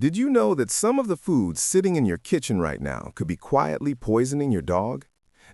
Did you know that some of the foods sitting in your kitchen right now could be quietly poisoning your dog?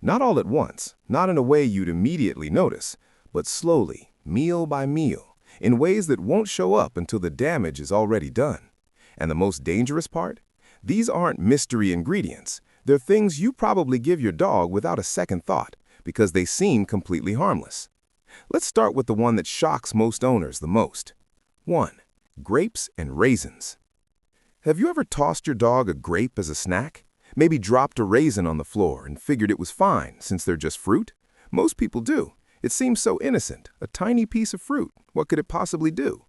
Not all at once, not in a way you'd immediately notice, but slowly, meal by meal, in ways that won't show up until the damage is already done. And the most dangerous part? These aren't mystery ingredients. They're things you probably give your dog without a second thought, because they seem completely harmless. Let's start with the one that shocks most owners the most. 1. Grapes and raisins. Have you ever tossed your dog a grape as a snack? Maybe dropped a raisin on the floor and figured it was fine since they're just fruit? Most people do. It seems so innocent, a tiny piece of fruit. What could it possibly do?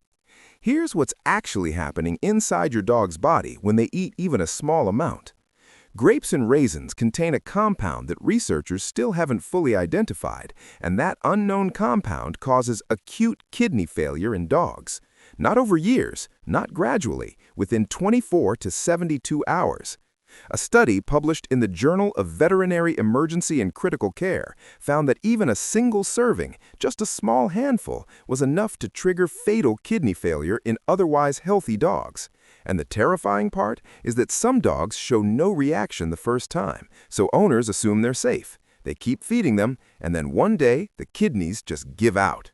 Here's what's actually happening inside your dog's body when they eat even a small amount. Grapes and raisins contain a compound that researchers still haven't fully identified, and that unknown compound causes acute kidney failure in dogs. Not over years, not gradually, within 24 to 72 hours. A study published in the Journal of Veterinary Emergency and Critical Care found that even a single serving, just a small handful, was enough to trigger fatal kidney failure in otherwise healthy dogs. And the terrifying part is that some dogs show no reaction the first time, so owners assume they're safe. They keep feeding them, and then one day, the kidneys just give out.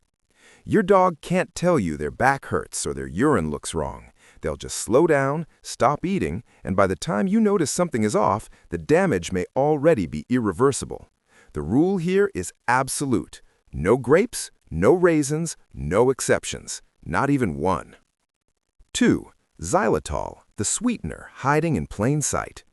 Your dog can't tell you their back hurts or their urine looks wrong. They'll just slow down, stop eating, and by the time you notice something is off, the damage may already be irreversible. The rule here is absolute. No grapes, no raisins, no exceptions. Not even one. 2. Xylitol, the sweetener hiding in plain sight.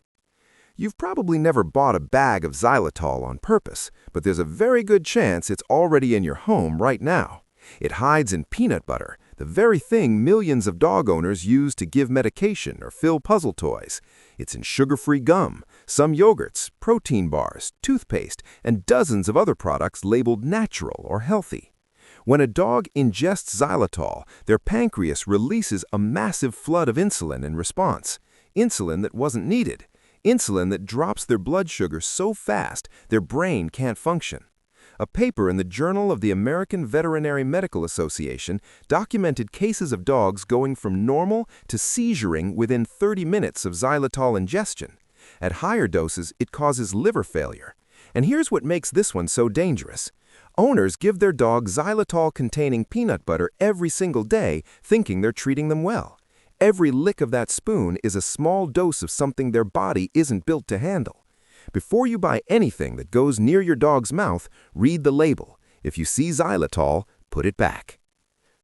You've probably never bought a bag of xylitol on purpose, but there's a very good chance it's already in your home right now. It hides in peanut butter, the very thing millions of dog owners use to give medication or fill puzzle toys. It's in sugar-free gum, some yogurts, protein bars, toothpaste, and dozens of other products labeled natural or healthy. When a dog ingests xylitol, their pancreas releases a massive flood of insulin in response. Insulin that wasn't needed. Insulin that drops their blood sugar so fast their brain can't function. A paper in the Journal of the American Veterinary Medical Association documented cases of dogs going from normal to seizuring within 30 minutes of xylitol ingestion. At higher doses, it causes liver failure. And here's what makes this one so dangerous. Owners give their dog xylitol-containing peanut butter every single day, thinking they're treating them well. Every lick of that spoon is a small dose of something their body isn't built to handle. Before you buy anything that goes near your dog's mouth, read the label. If you see xylitol, put it back.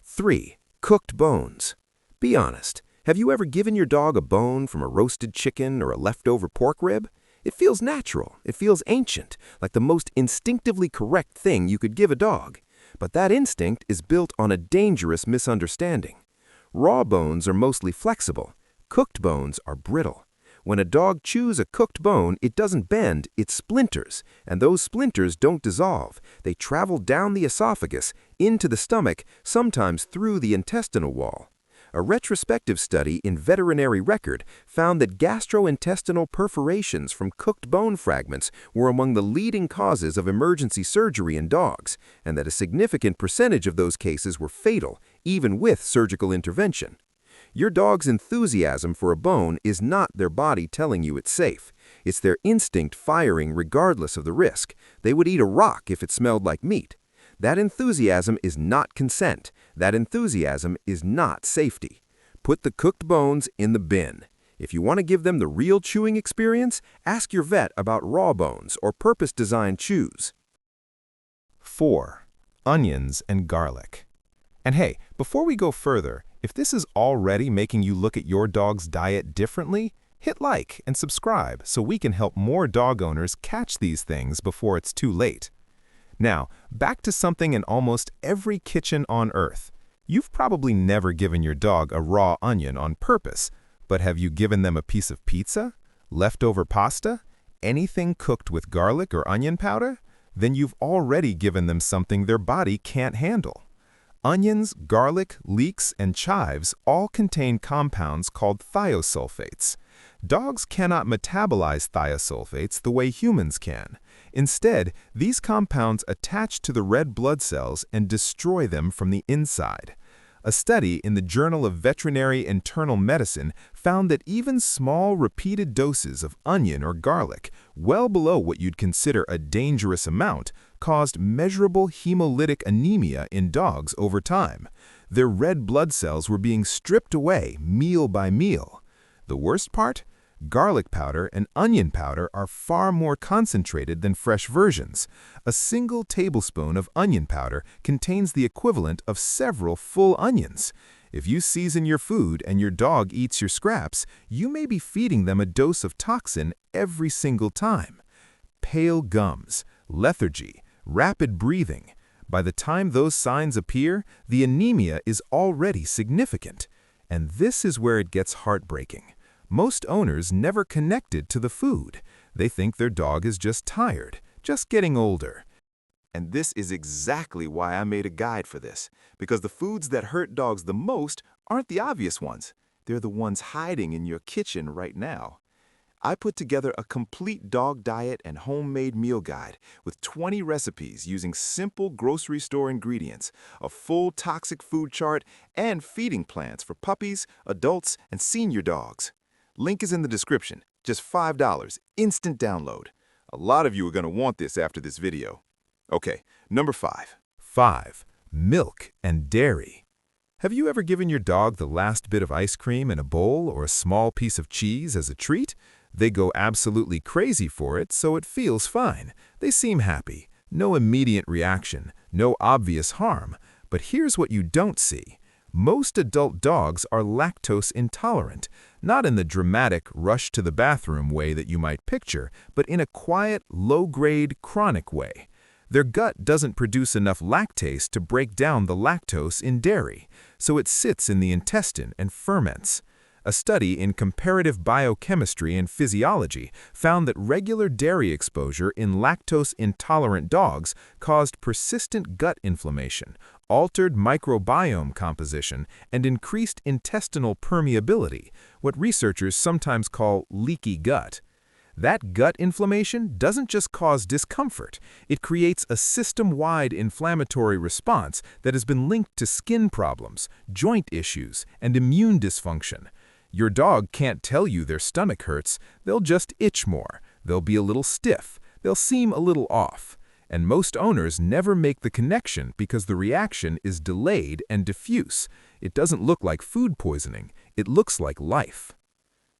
3. Cooked bones. Be honest, have you ever given your dog a bone from a roasted chicken or a leftover pork rib? It feels natural, it feels ancient, like the most instinctively correct thing you could give a dog. But that instinct is built on a dangerous misunderstanding. Raw bones are mostly flexible. Cooked bones are brittle. When a dog chews a cooked bone, it doesn't bend, it splinters, and those splinters don't dissolve. They travel down the esophagus, into the stomach, sometimes through the intestinal wall. A retrospective study in Veterinary Record found that gastrointestinal perforations from cooked bone fragments were among the leading causes of emergency surgery in dogs, and that a significant percentage of those cases were fatal, even with surgical intervention. Your dog's enthusiasm for a bone is not their body telling you it's safe. It's their instinct firing regardless of the risk. They would eat a rock if it smelled like meat. That enthusiasm is not consent. That enthusiasm is not safety. Put the cooked bones in the bin. If you want to give them the real chewing experience, ask your vet about raw bones or purpose-designed chews. 4. Onions and garlic. And hey, before we go further, if this is already making you look at your dog's diet differently, hit like and subscribe so we can help more dog owners catch these things before it's too late. Now, back to something in almost every kitchen on Earth. You've probably never given your dog a raw onion on purpose, but have you given them a piece of pizza? Leftover pasta? Anything cooked with garlic or onion powder? Then you've already given them something their body can't handle. Onions, garlic, leeks, and chives all contain compounds called thiosulfates. Dogs cannot metabolize thiosulfates the way humans can. Instead, these compounds attach to the red blood cells and destroy them from the inside. A study in the Journal of Veterinary Internal Medicine found that even small, repeated doses of onion or garlic, well below what you'd consider a dangerous amount, caused measurable hemolytic anemia in dogs over time. Their red blood cells were being stripped away meal by meal. The worst part? Garlic powder and onion powder are far more concentrated than fresh versions. A single tablespoon of onion powder contains the equivalent of several full onions. If you season your food and your dog eats your scraps, you may be feeding them a dose of toxin every single time. Pale gums, lethargy, rapid breathing. By the time those signs appear, the anemia is already significant. And this is where it gets heartbreaking. Most owners never connected to the food. They think their dog is just tired, just getting older. And this is exactly why I made a guide for this, because the foods that hurt dogs the most aren't the obvious ones. They're the ones hiding in your kitchen right now. I put together a complete dog diet and homemade meal guide with 20 recipes using simple grocery store ingredients, a full toxic food chart, and feeding plans for puppies, adults, and senior dogs. Link is in the description. Just $5, instant download. A lot of you are going to want this after this video. Okay, number 5. 5. Milk and dairy. Have you ever given your dog the last bit of ice cream in a bowl or a small piece of cheese as a treat? They go absolutely crazy for it, so it feels fine. They seem happy. No immediate reaction, no obvious harm. But here's what you don't see. Most adult dogs are lactose intolerant, not in the dramatic rush-to-the-bathroom way that you might picture, but in a quiet, low-grade, chronic way. Their gut doesn't produce enough lactase to break down the lactose in dairy, so it sits in the intestine and ferments. A study in comparative biochemistry and physiology found that regular dairy exposure in lactose-intolerant dogs caused persistent gut inflammation, altered microbiome composition, and increased intestinal permeability, what researchers sometimes call leaky gut. That gut inflammation doesn't just cause discomfort, it creates a system-wide inflammatory response that has been linked to skin problems, joint issues, and immune dysfunction. Your dog can't tell you their stomach hurts, they'll just itch more, they'll be a little stiff, they'll seem a little off. And most owners never make the connection because the reaction is delayed and diffuse. It doesn't look like food poisoning, it looks like life.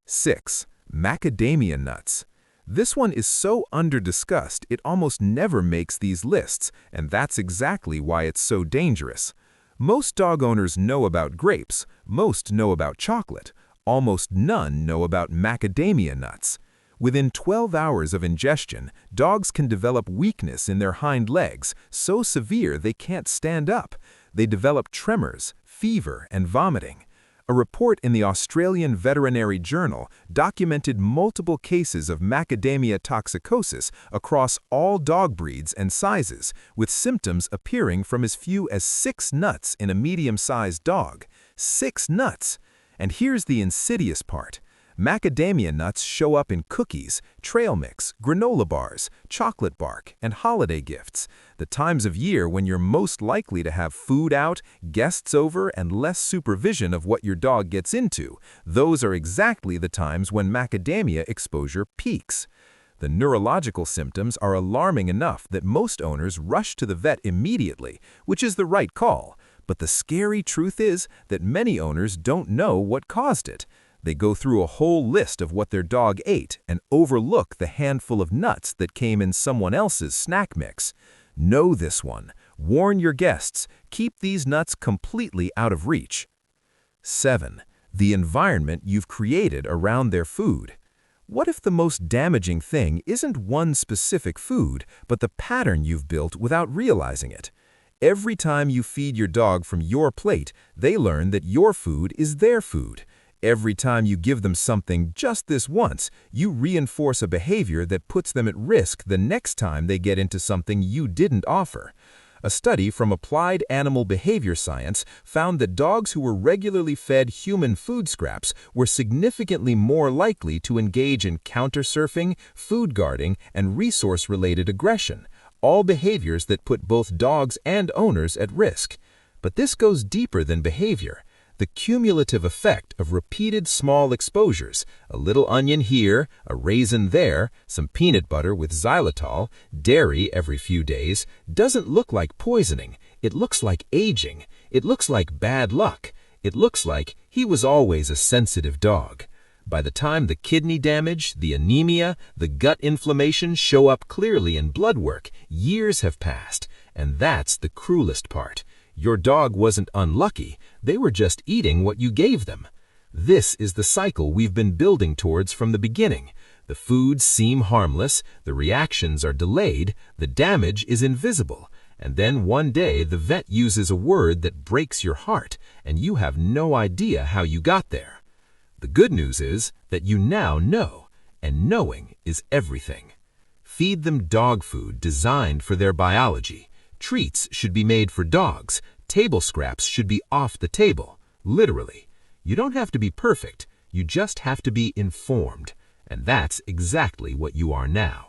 6. Macadamia nuts. This one is so under-discussed it almost never makes these lists, and that's exactly why it's so dangerous. Most dog owners know about grapes, most know about chocolate, almost none know about macadamia nuts. Within 12 hours of ingestion, dogs can develop weakness in their hind legs, so severe they can't stand up. They develop tremors, fever, and vomiting. A report in the Australian Veterinary Journal documented multiple cases of macadamia toxicosis across all dog breeds and sizes, with symptoms appearing from as few as 6 nuts in a medium-sized dog. 6 nuts! And here's the insidious part. Macadamia nuts show up in cookies, trail mix, granola bars, chocolate bark, and holiday gifts, the times of year when you're most likely to have food out, guests over, and less supervision of what your dog gets into. Those are exactly the times when macadamia exposure peaks. The neurological symptoms are alarming enough that most owners rush to the vet immediately, which is the right call. But the scary truth is that many owners don't know what caused it. They go through a whole list of what their dog ate and overlook the handful of nuts that came in someone else's snack mix. Know this one. Warn your guests. Keep these nuts completely out of reach. 7. The environment you've created around their food. What if the most damaging thing isn't one specific food, but the pattern you've built without realizing it? Every time you feed your dog from your plate, they learn that your food is their food. Every time you give them something just this once, you reinforce a behavior that puts them at risk the next time they get into something you didn't offer. A study from Applied Animal Behavior Science found that dogs who were regularly fed human food scraps were significantly more likely to engage in countersurfing, food guarding, and resource-related aggression, all behaviors that put both dogs and owners at risk. But this goes deeper than behavior. The cumulative effect of repeated small exposures, a little onion here, a raisin there, some peanut butter with xylitol, dairy every few days, doesn't look like poisoning. It looks like aging. It looks like bad luck. It looks like he was always a sensitive dog. By the time the kidney damage, the anemia, the gut inflammation show up clearly in blood work, years have passed. And that's the cruelest part. Your dog wasn't unlucky, they were just eating what you gave them. This is the cycle we've been building towards from the beginning. The foods seem harmless, the reactions are delayed, the damage is invisible, and then one day the vet uses a word that breaks your heart, and you have no idea how you got there. The good news is that you now know, and knowing is everything. Feed them dog food designed for their biology. Treats should be made for dogs. Table scraps should be off the table. Literally. You don't have to be perfect. You just have to be informed. And that's exactly what you are now.